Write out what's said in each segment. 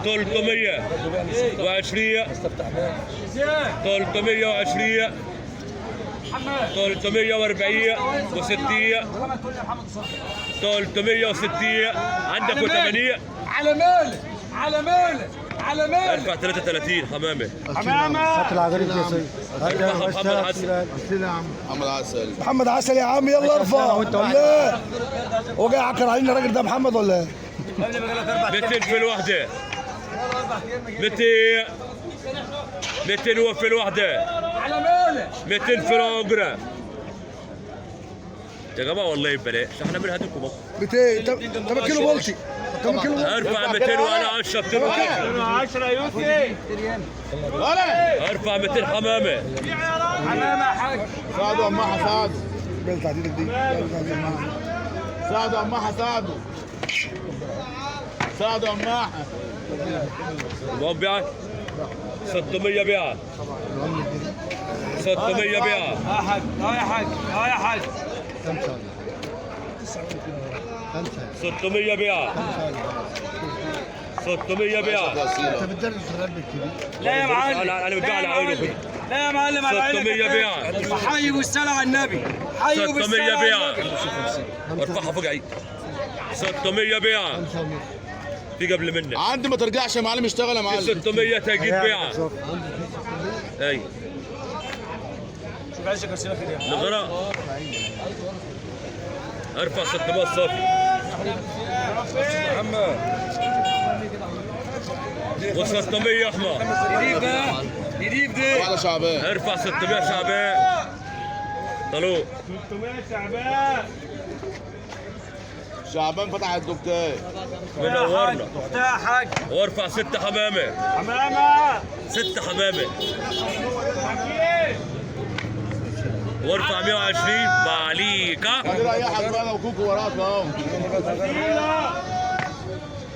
320 320 340 و60 360 عندك و80 على مالك على مالك على مالك. ارفع 33 حمامه هات العقارب يا سيدي. ارفع محمد حسن محمد عسل. محمد عسل يا عم، يلا ارفع. ولا هو جاي يعكر علينا الراجل ده محمد ولا 200 في الوحده 200 هو في الوحده على مالك 200 في الاجره يا جماعه والله ببلاش، احنا بنهديكم بس 200. طب كيلو بولتي، كم كيلو بولتي؟ ارفع 200 وانا 10 10 يوسف. ارفع 200 حمامه حمامه يا حاج. ساعدوا امها ساعدوا. بلت عديد دي. ساعدوا امها ساعدوا. ساعدوا امها. المهم بيعك 600 بيعك 600 بيعك يا حاج يا حاج يا حاج 600 بيعك 600 بيعك لا يا معلم. انا بتبيع على عينه كده لا يا معلم على عينك. 600 بيعك حي بالصلاة على النبي. حي 600 بالصلاة على بيعك النبي. ارفعها فوق عيد 600 بيعك في قبل منك عندي ما ترجعش يا معلم، اشتغل يا معلم. 600 تجيب بيعك اي شوف عيشك يا سيدي كده. نغرة ارفع 600 صافي و600 احمر نضيف ده نضيف ده. وعلى شعبان. ارفع 600 شعبان طلوع 600 شعبان. شعبان فتح الدكان. منورنا يا حاج. وارفع 6 حمامه حمامة 6 حمامه وارفع 120 بعليكا خلي ريحك بقى لو كوكو وراك اهو.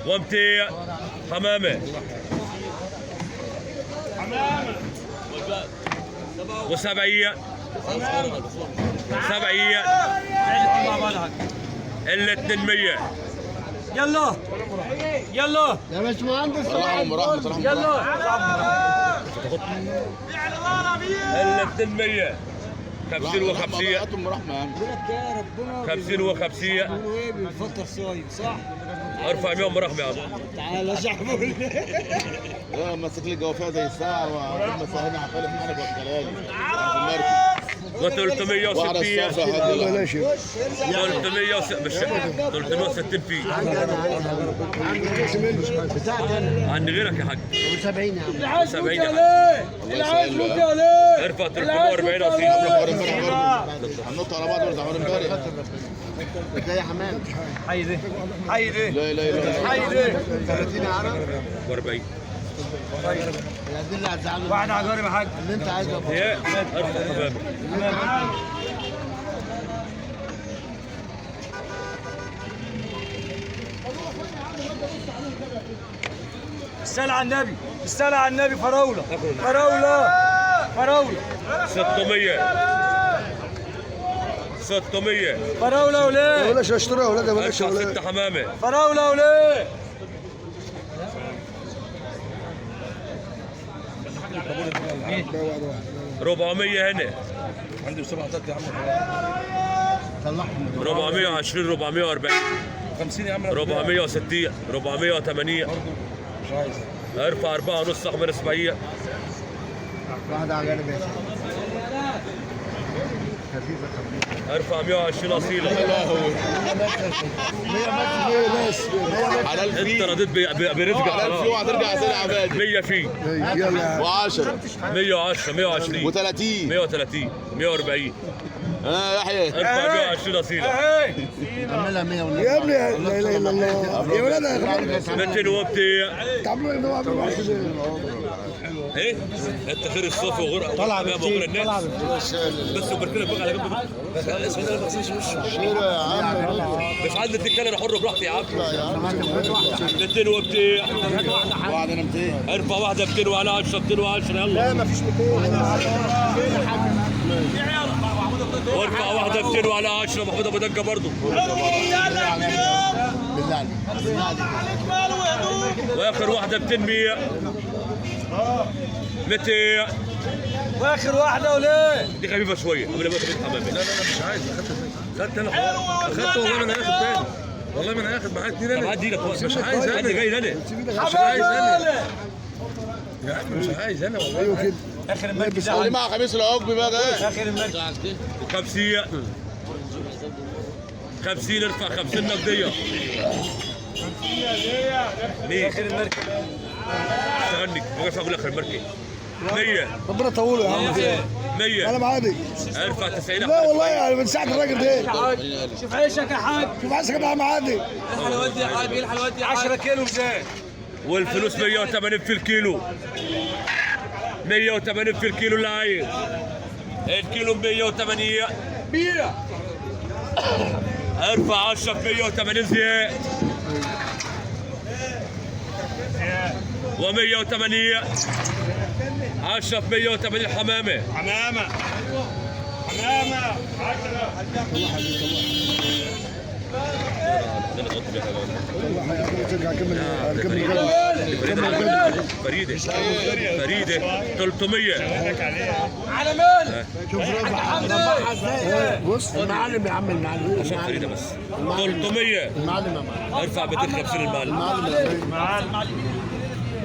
وامتي حمامه و70 70 الا 200 يلا يلا يا باشمهندس رحمهم رحمة يلا. الا 200 50 و50 رحمة رحمة يا عم. 50 و50 بيفكر صايم صح؟ ارفع 100 مرحبا يا عم تعالى شحبول. ايه ماسك لي جوافيه زي الساعة وهم ساهمين على فيلم محمد والكلالي. في المركب. و360 وعلى الصفا هدي. بلاش 360 فيه بتاعتي انا عند غيرك يا حاج 70 يا عم. العاش 70 يا يا حاج ليه العاش يا ليه. ارفع 340 اصيل هننط على بعض ونرجع امبارح. ازاي يا حمام؟ حي ده حي ده لا لا لا. حي ده 30 يا عرب. و40 دي اللي هتزعلني. واحد عقارب يا حاج. اللي انت عايزه يا ابو. هي ارفع حمامه الصلاة على النبي الصلاة على النبي. فراولة فراولة فراولة 600 فراولة وليه. بلاش اشتريها ولا ده بلاش ارفع ولا 6 حمامه فراولة وليه. 400 هنا عندي 7 يا عم. طلعهم 420 440 50 يا عم. 460 480 مش عايز. ارفع 4 ونص احمر اسماعيل واحد على جانب يا خفيفه ارفع 120 اصيله يا لهوي. 100 بس حلال انت فيه. رضيت برزقك حلال فيه وهترجع تاني عبادي. 100 فيه يلا و10 110 120 و30. 130 140 ها يحيى. ارفع 120 اصيله اعملها 100 ونص يا ابني. لا اله الا الله يا ولاد. 200 وبتي تعملوا ايه ده؟ ايه انت خير الصوفي وغرقه طلع بغير الناس بس وبركنا بقى على جنب بس اسمه ده ما بغسلش وشه شيرة يا عم. مش عندي تتكلم انا حر براحتي يا عم 200 وبتي واحد انا 200. ارفع واحده 200 وعلى 10 210 يلا لا مفيش 200. وارفع واحده 200 وعلى 10 محمود ابو دقه برضه بالله عليك. واخر واحده ب 200. 200. واخر واحده وليه؟ دي خفيفه شويه قبل ما تاخد حمامي. لا مش عايز. خدت انا. اخدته والله ما انا هاخد تاني. والله ما انا هاخد معاك 2 انا. هدي لك مش عايز انا جاي انا. مش عايز انا. يا عم مش عايز انا والله. ايوه كده. اخر المركز اللي مع خميس العقبي بقى ده. اخر المركز 50. 50 ارفع 50 نقديه. ليه؟ اخر المركز اشتغلني وقف اقول اخر المركز. 100. ربنا يطوله يا عم. 100. انا معادي. ارفع 90. لا والله يعني من ساعه الراجل ده. شوف عيشك يا حاج. شوف عايز كده معادي. الحلويات دي يا حاج. ايه الحلويات دي؟ 10 كيلو زيت. والفلوس 180 في الكيلو. 180 في الكيلو اللي عايز. الكيلو ب 180. بيع. ارفع 10 ب 180 زيت. و180 10 ب 180 حمامه. حمامه 10. فريده 300. على مين؟ شوف بص المعلم يا عم المعلم. فريده بس 300. المعلم يا معلم. ارفع 250 المعلم.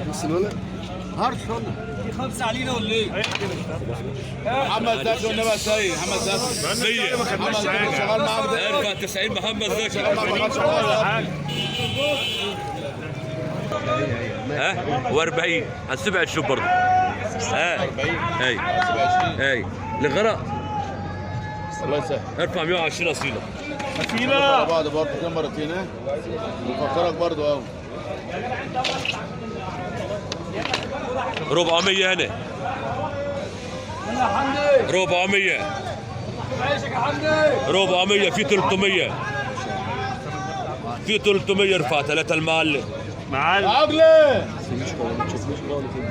بص الولد. هارش والله. في 5 علينا ولا ايه؟ محمد زكي والنبي يا سيد. محمد زكي 100. محمد زكي شغال معاك ده. ارفع 90 محمد زكي. ها و40 هنسيبها تشوف برضه. ها 40. اي 27. اي للغراء. الله يسهل. ارفع 120 اصيله. مع بعض برضه كده مرتين ها. بفكرك برضه اهو. 400 هنا. يا حمدي. 400. عيشك يا حمدي. 400 في 300. في 300 ارفع 3 المعلم. عقلي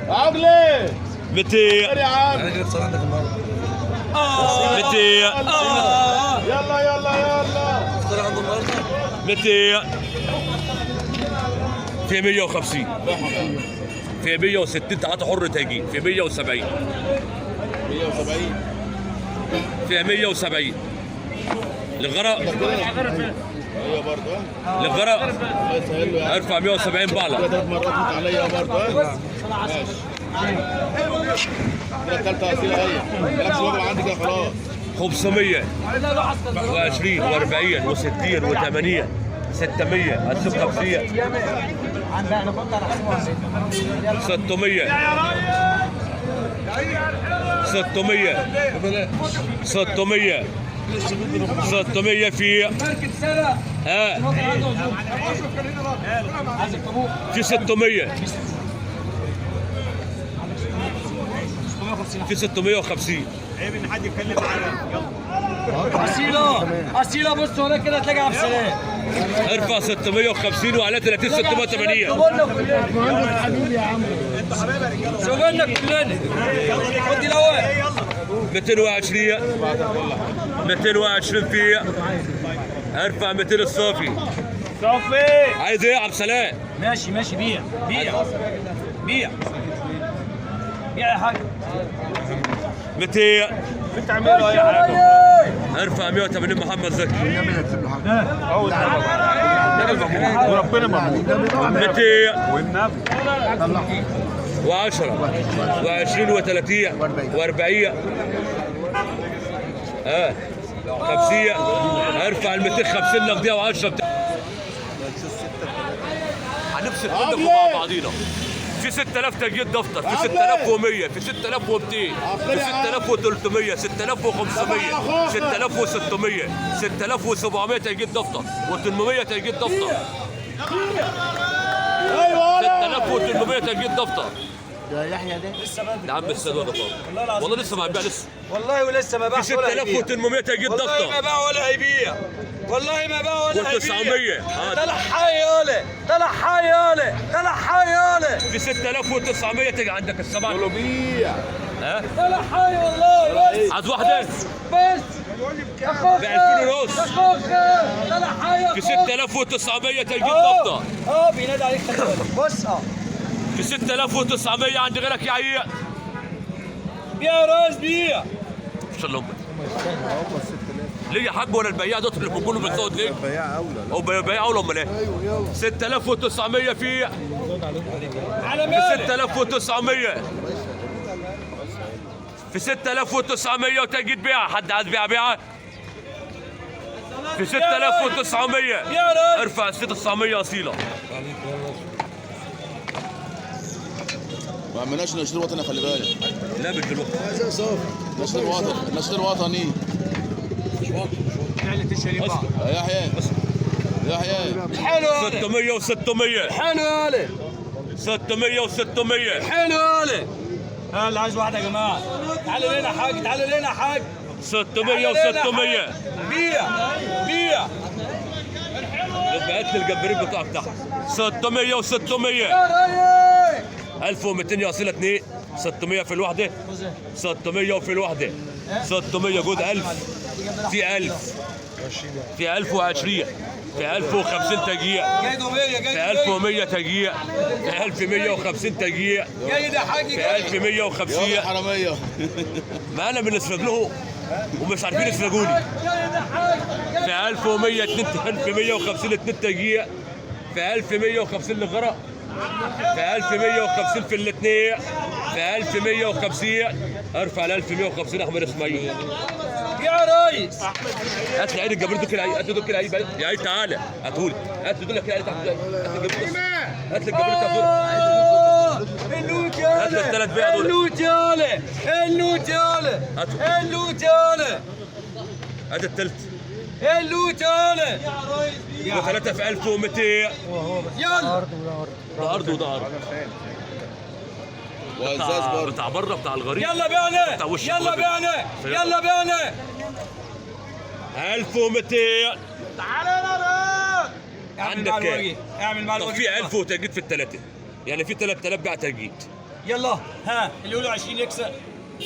عقلي 200. يا عم 200. يلا يلا يلا 200. في 150. في 160 تعاطي حر تاجي. في 170. 170. في 170 للغراء. ايوه برضه للغراء. الله يسهل له يا عم. ارفع 170 بعلق. 3 مرات انت عليا برضه ماشي. كده الثالثه اصيله هي. مالكش وجبه عندي كده خلاص. 500 و20 و40 و60 و80 600 هتسوق 50 600 600 600 600 في ها في 600 في 650. عيب ان حد يتكلم معانا. يلا اصيله بص هناك كده تلاقي عبد السلام. ارفع 650 وعلى 30 680. مهندس حبيبي يا عم. شغلنا كلنا. خد الاول 220 220 في ارفع 200 الصافي. صافي. عايز ايه يا عبد السلام؟ ماشي بيع بيع يا حاج. 200 بتعملوا يا حاج. ارفع 180 محمد زكي. وربنا مبروك. 200 والنبي و10 و20 و30 و40 ها 50 ارفع ال 250 نقديه و10 هنمسك كلكم مع بعضينا. في 6000 تجديد دفتر، في 6100، في 6200، في 6300، 6500، 6600، 6700 تجديد دفتر و800 تجديد دفتر. ايوه 6800 تجديد دفتر. ده يحيى ده لسه بدري. يا عم السادة ده والله لسه ما هيبيع لسه. والله ولسه ما في باعش ولا هيبيع. 6800 تجديد والله ما دفتر. باع ولا هيبيع. والله ما باع ولا هيبيع. و900 طلع حي ياله طلع حي ياله طلع حي ياله. في 6900 تجي عندك السبعة. بيع ها؟ طلع حي والله بس عايز واحدة؟ بس ب 2000 ونص. اخوك طلع حي في 6900 تجيب ضبطه. بينادي عليك خلي بالك. بص في 6900 عند غيرك يا عيال. بيع يا ريس بيع. ان شاء الله ليه يا حاج ولا البياع دوت اللي بيكونوا بالصوت ليه؟ البياع اولى. هو البياع اولى امال ايه؟ 6900 في على مالك 6900 في 6900 وتجي تبيع. حد عايز بيع بيعه؟ في 6900 يا ريس. ارفع 6900 اصيله. ما عملناش نشيد وطني خلي بالك. لا مش دلوقتي. نشيد وطني نشيد وطني. يا يحيى يحيى حلو 600 و600 حلو يالي 600 و600 حلو يالي. اللي عايز واحد يا جماعه. تعالوا لنا حاج تعالوا لنا حاج. 600 و600 بيع بيع. بعت لي الجبارين بتاعك تحت. 600 و600 يا ريس 1200 يا اصيله 2 600 في الوحده 600 وفي الوحده 600 جود 1000 في 1000 في 1020 في 1050 تجيع جايده 100 في جايده 1100 تجيع في 1150 تجيع جاي ده حاج في جاي. 1150 يا حراميه. ما انا بنسرق لهم ومش عارفين يسرقوني. جاي ده حاج في 1100 1150 2 تجيع في 1150 للغرق في 1150 في الاثنين في 1150 ارفع ل 1150 احمد اسماعيل. يا ريس هات لي عيد الجبرين دوك العيد هات لي دوك العيد يا عيد تعالى هاتولي هات لي دول العيد تحت هات لي الجبرين تحت اللوت هات لي ياله الثلاث بيع دول اللوت ياله اللوت ياله هاتوا. اللوت ياله هات الثالث اللوت ياله وثلاثة في 1200 يلا ده ارض وده ارض وازاز برضه. بتاع بره بتاع الغريب يلا بيعنا بتاع وش يلا الغريب. بيعنا يلا بيعنا 1200 تعالى يلا عندك مع كام؟ الورقي. اعمل مع طب الورقي. في 1000 وتجديد في الثلاثة يعني في 3000 بيع تجديد يلا ها اللي يقولوا 20 يكسب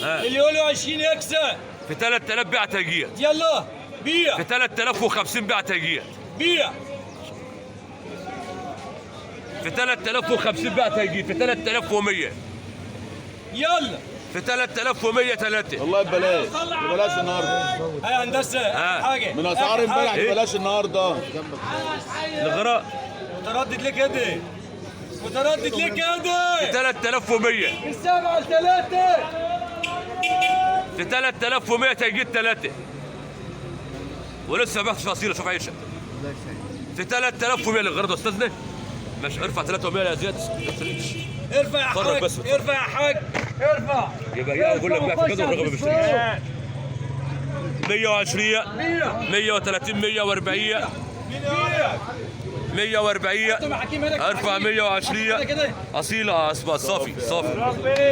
ها اللي يقولوا 20 يكسب في 3000 بيع تجديد يلا بيع في 3050 بيع تجديد بيع في 3050 بيع تجديد في 3100 يلا في 3100 3 والله ببلاش ببلاش النهارده. هاي هندسه حاجه من اسعار امبارح ببلاش النهارده. الغراء متردد ليه كده متردد ليه كده 3100 من 7 ل 3 في 3100 تجديد 3 ولسه ما بحثش فصيله شوف عيشك في 3100 للغرض يا استاذنا مش ارفع 300 يا زياد ارفع يا اتفرج حاج بس. ارفع يا حاج ارفع يبقى يا اقول لك بيع في كذا والرقم مش 120 130 140 140 ارفع 120 اصيله اصبع صافي صافي